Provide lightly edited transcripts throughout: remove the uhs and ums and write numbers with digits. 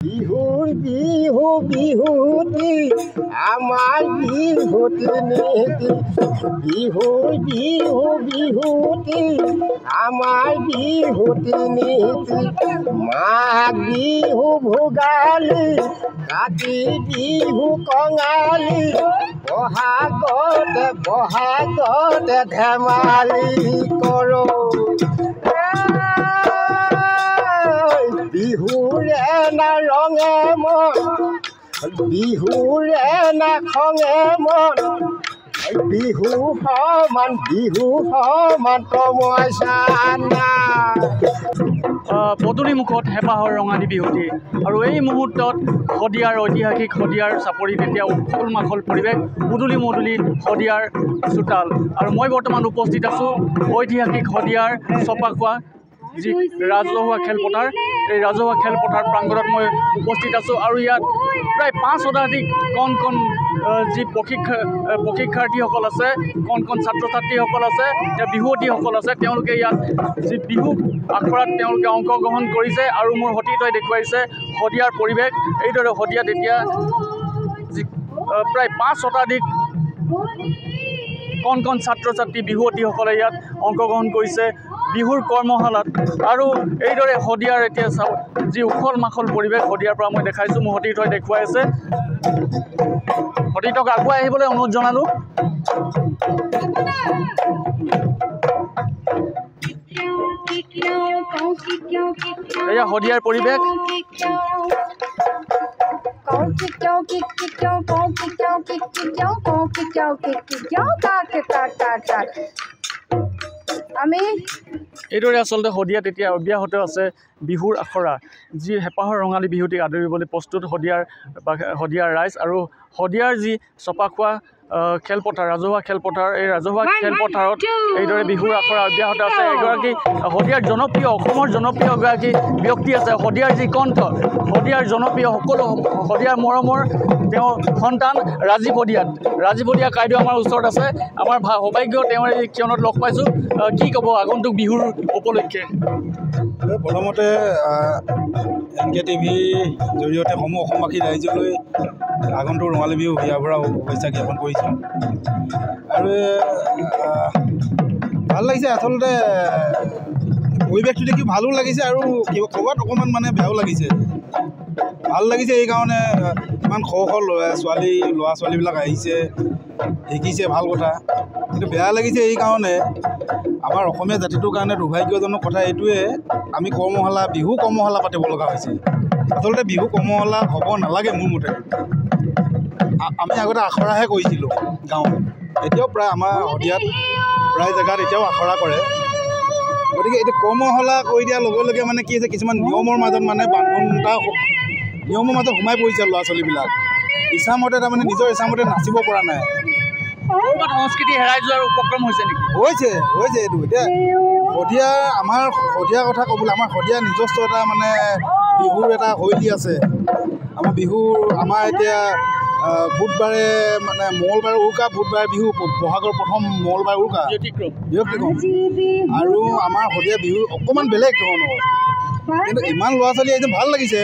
বিহুর বিহু বিহুতি আমার বিহুতি নীতি বিহুর বিহু বিহুতি আমার বিহুতি নীতি মাঘ বিহু ভোগালী কাতি বিহু কঙালী বহাগতে ধেমালি করো বিহুৰে না ৰঙে মন বিহুৰে না খঙে মন বিহু সমান তমইছা না পদূলি মুখত হেঁপাহৰ ৰঙালী বিহুটি আৰু এই মুহূৰ্তত শদিয়াৰ ঐতিহাসিক শদিয়াৰ চাপৰি তেতিয়া উখল মাখল পৰিৱেশ মুদুলি শদিয়াৰ চোতাল আৰু মই বৰ্তমান উপস্থিত আছোঁ ঐতিহাসিক শদিয়াৰ চপাখোৱা যি ৰাজহুৱা খেলপথাৰ এই ৰাজহুৱা খেলপথাৰ প্ৰাংগণত মই উপস্থিত আছোঁ আৰু ইয়াত প্ৰায় 5 শতাধিক কণ যি প্ৰশিক্ষাৰ্থীসকল আছে কণ ছাত্ৰ ছাত্ৰীসকল আছে বিহুৱতীসকল আছে তেওঁলোকে ইয়াত যি বিহু আখৰাত তেওঁলোকে অংশগ্ৰহণ কৰিছে আৰু মোৰ সতীৰ্থই দেখুৱাইছে শদিয়াৰ পৰিৱেশ এইদৰে শদিয়াত এতিয়া যি প্ৰায় 5 শতাধিক কণ ছাত্ৰ ছাত্ৰী বিহুৱতীসকলে ইয়াত অংশগ্ৰহণ কৰিছে বিহুৰ কৰ্মশালাত আৰু এইদৰে শদিয়াৰ এতিয়া যি উখল মাখল পৰিৱেশ শদিয়াৰ পৰা মই দেখাইছোঁ মোৰ সতীৰ্থই দেখুৱাই আছে সতীৰ্থক আগুৱাই আহিবলৈ অনুৰোধ জনালোঁ এয়া শদিয়াৰ পৰিৱেশ আমি এইদৰে আচলতে শদিয়াত এতিয়া অব্যাহত আছে বিহুৰ আখৰা যি হেঁপাহৰ ৰঙালী বিহুটিক আদৰিবলৈ প্ৰস্তুত শদিয়াৰ ৰাইজ আৰু শদিয়াৰ যি চপাখোৱা খেলপথাৰ ৰাজহুৱা খেলপথাৰ এই ৰাজহুৱা খেলপথাৰত এইদৰে বিহুৰ আখৰা অব্যাহত আছে এগৰাকী শদিয়াৰ জনপ্ৰিয় অসমৰ জনপ্ৰিয় এগৰাকী ব্যক্তি আছে শদিয়াৰ যি কণ্ঠ শদিয়াৰ জনপ্ৰিয় সকলো শদিয়াৰ মৰমৰ তেওঁ সন্তান ৰাজীৱ শদিয়া কাইদেউ আমাৰ ওচৰত আছে আমাৰ সৌভাগ্য তেওঁৰ এই ক্ষণত লগ পাইছোঁ কি ক'ব আগন্তুক বিহুৰ উপলক্ষে প্ৰথমতে NKTV জৰিয়তে সমূহ অসমবাসী ৰাইজলৈ আগন্তুক ৰঙালী বিহু হিয়াৰ পৰা শুভেচ্ছা জ্ঞাপন কৰিছোঁ আৰু ভাল লাগিছে আচলতে পৰিৱেশটো দেখি ভালো লাগিছে আৰু ক'ৰবাত অকণমান মানে বেয়াও লাগিছে ভাল লাগিছে এইকাৰণে ইমান ল'ৰা ছোৱালীবিলাক আহিছে শিকিছে ভাল কথা কিন্তু বেয়া লাগিছে এইকাৰণে আমাৰ অসমীয়া জাতিটোৰ কাৰণে দুৰ্ভাগ্যজনক কথা এইটোৱে আমি বিহু কৰ্মশালা পাতিব লগা হৈছে আচলতে বিহু কৰ্মশালা হ'ব নালাগে মোৰ মতে আমি আগতে আখৰাহে কৰিছিলোঁ গাঁৱত এতিয়াও প্ৰায় আমাৰ শদিয়াত প্ৰায় জেগাত এতিয়াও আখৰা কৰে গতিকে এতিয়া কৰ্মশালা কৰি দিয়াৰ লগে লগে মানে কি হৈছে কিছুমান নিয়মৰ মাজত মানে বান্ধোনতা নিয়মৰ মাজত সোমাই পৰিছে ল'ৰা ছোৱালীবিলাক ইচ্ছামতে তাৰমানে নিজৰ ইচ্ছামতে নাচিব পৰা নাই সংস্কৃতি হেৰাই যোৱাৰ উপক্ৰম হৈছে নেকি হৈছে এইটো এতিয়া আমাৰ শদিয়াৰ কথা ক'বলৈ আমাৰ শদিয়াৰ নিজস্ব এটা মানে বিহুৰ এটা শৈলী আছে আমাৰ এতিয়া বুধবাৰে মানে মঙলবাৰে উৰুকা বুধবাৰে বিহু বহাগৰ প্ৰথম মঙলবাৰে উৰুকা ব্যতিক্ৰম আৰু আমাৰ শদিয়া বিহু অকণমান বেলেগ ধৰণৰ কিন্তু ইমান ল'ৰা ছোৱালী একদম ভাল লাগিছে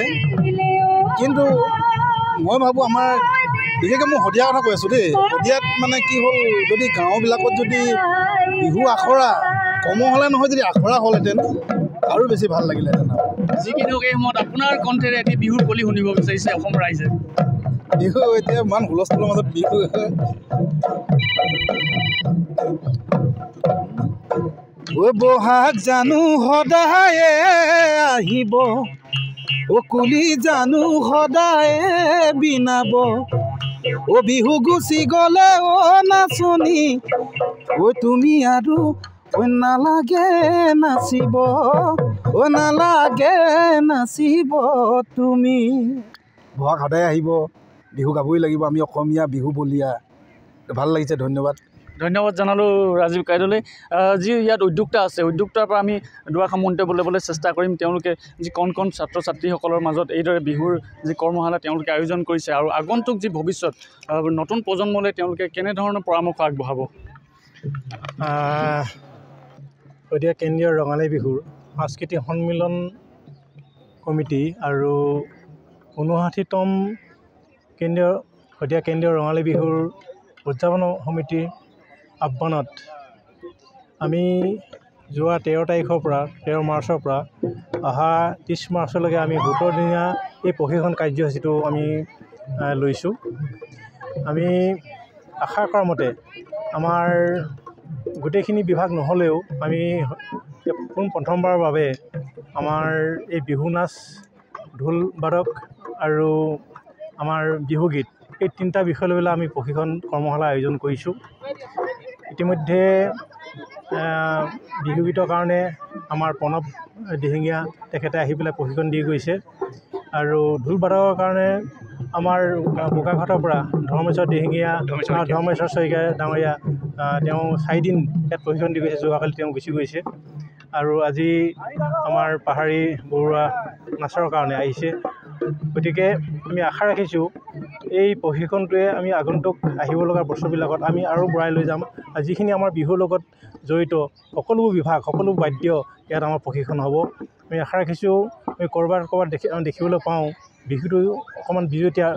কিন্তু মই ভাবোঁ আমাৰ বিশেষকৈ মই শদিয়াৰ কথা কৈ আছোঁ দেই শদিয়াত মানে কি হ'ল যদি গাঁওবিলাকত যদি বিহু আখৰা কৰ্মশালা নহয় যদি আখৰা হ'লহেঁতেন আৰু বেছি ভাল লাগিলেহেঁতেন যিকি নহওক এই সময়ত আপোনাৰ কণ্ঠেৰে এটি বিহুৰ কলি শুনিব বিচাৰিছে অসম ৰাইজে বিহু এতিয়া ইমান হুলস্থুলৰ মাজত বিহু বহাগ জানো সদায়ে আহিব কুলি জানো সদায়ে বিনাব বিহু গুচি গ'লে নাচনি তুমি আৰু নালাগে নাচিব তুমি বহাগ সদায় আহিব বিহু গাবই লাগিব আমি অসমীয়া বিহু বলীয়া ভাল লাগিছে ধন্যবাদ জনালোঁ ৰাজীৱ কাইদেউলৈ যি ইয়াত উদ্যোক্তা আছে উদ্যোক্তাৰ পৰা আমি দুআষাৰ মন্তব্য ল'বলৈ চেষ্টা কৰিম তেওঁলোকে যি কণ ছাত্ৰ ছাত্ৰীসকলৰ মাজত এইদৰে বিহুৰ যি কৰ্মশালা তেওঁলোকে আয়োজন কৰিছে আৰু আগন্তুক যি ভৱিষ্যত নতুন প্ৰজন্মলৈ তেওঁলোকে কেনেধৰণৰ পৰামৰ্শ আগবঢ়াব শদিয়া কেন্দ্ৰীয় ৰঙালী বিহুৰ সাংস্কৃতিক সন্মিলন কমিটি আৰু 59তম শদিয়া কেন্দ্ৰীয় ৰঙালী বিহুৰ উদযাপন সমিতিৰ আহ্বানত আমি যোৱা 13 মাৰ্চৰ পৰা অহা 30 মাৰ্চলৈকে আমি 17 দিনীয়া এই প্ৰশিক্ষণ কাৰ্যসূচীটো আমি লৈছোঁ। আমি আশা কৰা মতে আমাৰ গোটেইখিনি বিভাগ নহ'লেও আমি প্ৰথমবাৰৰ বাবে আমাৰ এই বিহু নাচ, ঢোল বাদক আৰু আমাৰ বিহুগীত এই 3টা বিষয় লৈ পেলাই আমি প্ৰশিক্ষণ কৰ্মশালা আয়োজন কৰিছোঁ। ইতিমধ্যে বিহুগীতৰ কাৰণে আমাৰ প্ৰণৱ দিহিঙীয়া তেখেতে আহি পেলাই প্ৰশিক্ষণ দি গৈছে আৰু ঢোল বাদকৰ কাৰণে আমাৰ বোকাঘাটৰ পৰা ধৰ্মেশ্বৰ দিহিঙীয়া ধৰ্মেশ্বৰ শইকীয়া ডাঙৰীয়া তেওঁ 4 দিন ইয়াত প্ৰশিক্ষণ দি গৈছে। যোৱাকালি তেওঁ গুচি গৈছে আৰু আজি আমাৰ পাহাৰী বৰুৱা নাচৰ কাৰণে আহিছে। গতিকে আমি আশা ৰাখিছোঁ এই প্ৰশিক্ষণটোৱে আমি আগন্তুক আহিব লগা বছৰবিলাকত আমি আৰু বঢ়াই লৈ যাম। আৰু যিখিনি আমাৰ বিহুৰ লগত জড়িত সকলোবোৰ বিভাগ, সকলো বাদ্য ইয়াত আমাৰ প্ৰশিক্ষণ হ'ব। আমি আশা ৰাখিছোঁ আমি ক'ৰবাত দেখিবলৈ পাওঁ বিহুটো অকণমান বিজতীয়া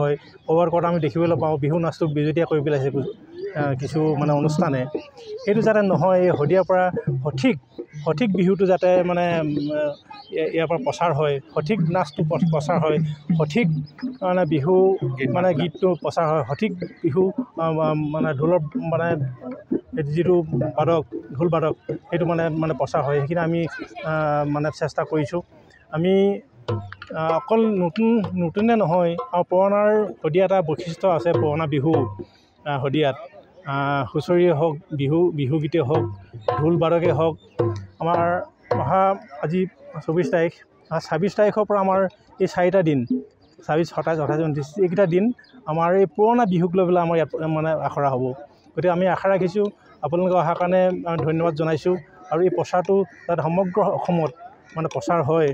হয়, ক'ৰবাত আমি দেখিবলৈ পাওঁ বিহু নাচটো বিজতীয়া কৰি পেলাইছে কিছু মানে অনুষ্ঠানে। সেইটো যাতে নহয়, এই শদিয়াৰ পৰা সঠিক বিহুটো যাতে মানে ইয়াৰ পৰা প্ৰচাৰ হয়, সঠিক নাচটো প্ৰচাৰ হয়, সঠিক মানে বিহু মানে গীতটো প্ৰচাৰ হয়, সঠিক বিহু মানে ঢোলৰ মানে যিটো ঢোল বাদক সেইটো মানে প্ৰচাৰ হয়, সেইখিনি আমি মানে চেষ্টা কৰিছোঁ। আমি অকল নতুনে নহয় আৰু পুৰণাৰ শদিয়া এটা বৈশিষ্ট্য আছে। পুৰণা বিহু শদিয়াত হুঁচৰিয়ে হওক, বিহুগীতে হওক, ঢোল বাদকে হওক, আমাৰ অহা আজি 24 তাৰিখ, 26 তাৰিখৰ পৰা আমাৰ এই 4টা দিন 26, 27, 28, 29 এইকেইটা দিন আমাৰ এই পুৰণা বিহুক লৈ পেলাই আমাৰ ইয়াত মানে আখৰা হ'ব। গতিকে আমি আশা ৰাখিছোঁ আপোনালোকে অহাৰ কাৰণে ধন্যবাদ জনাইছোঁ আৰু এই প্ৰচাৰটো যাতে সমগ্ৰ অসমত মানে প্ৰচাৰ হয়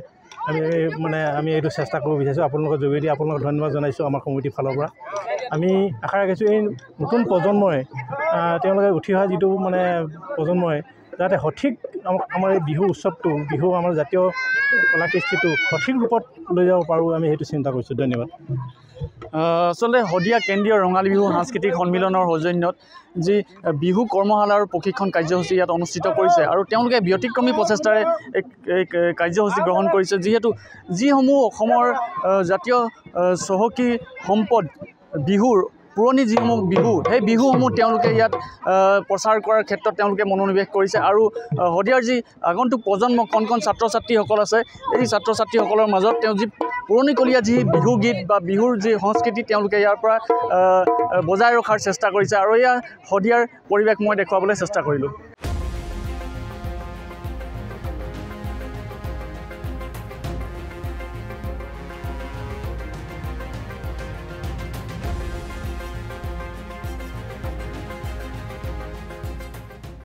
আমি এইটো চেষ্টা কৰিব বিচাৰিছোঁ। আপোনালোকৰ যোগেদি আপোনালোকক ধন্যবাদ জনাইছোঁ আমাৰ সমিতিৰ ফালৰ পৰা। আমি আশা ৰাখিছোঁ এই নতুন প্ৰজন্মই তেওঁলোকে উঠি অহা যিটো মানে প্ৰজন্মই যাতে সঠিক আমাৰ এই বিহু উৎসৱটো, বিহু আমাৰ জাতীয় কলা কৃষ্টিটো সঠিক ৰূপত লৈ যাব পাৰোঁ, আমি সেইটো চিন্তা কৰিছোঁ। ধন্যবাদ। আচলতে শদিয়া কেন্দ্ৰীয় ৰঙালী বিহু সাংস্কৃতিক সন্মিলনৰ সৌজন্যত যি বিহু কৰ্মশালা আৰু প্ৰশিক্ষণ কাৰ্যসূচী ইয়াত অনুষ্ঠিত কৰিছে আৰু তেওঁলোকে ব্যতিক্ৰমী প্ৰচেষ্টাৰে এই কাৰ্যসূচী গ্ৰহণ কৰিছে, যিহেতু যিসমূহ অসমৰ জাতীয় চহকী সম্পদ বিহুৰ পুৰণি যিসমূহ বিহু, সেই বিহুসমূহ তেওঁলোকে ইয়াত প্ৰচাৰ কৰাৰ ক্ষেত্ৰত তেওঁলোকে মনোনিৱেশ কৰিছে আৰু শদিয়াৰ যি আগন্তুক প্ৰজন্ম কণ ছাত্ৰ ছাত্ৰীসকল আছে, এই ছাত্ৰ ছাত্ৰীসকলৰ মাজত তেওঁ যি পুৰণিকলীয়া যি বিহুগীত বা বিহুৰ যি সংস্কৃতি তেওঁলোকে ইয়াৰ পৰা বজাই ৰখাৰ চেষ্টা কৰিছে আৰু এয়া শদিয়াৰ পৰিৱেশ মই দেখুৱাবলৈ চেষ্টা কৰিলোঁ।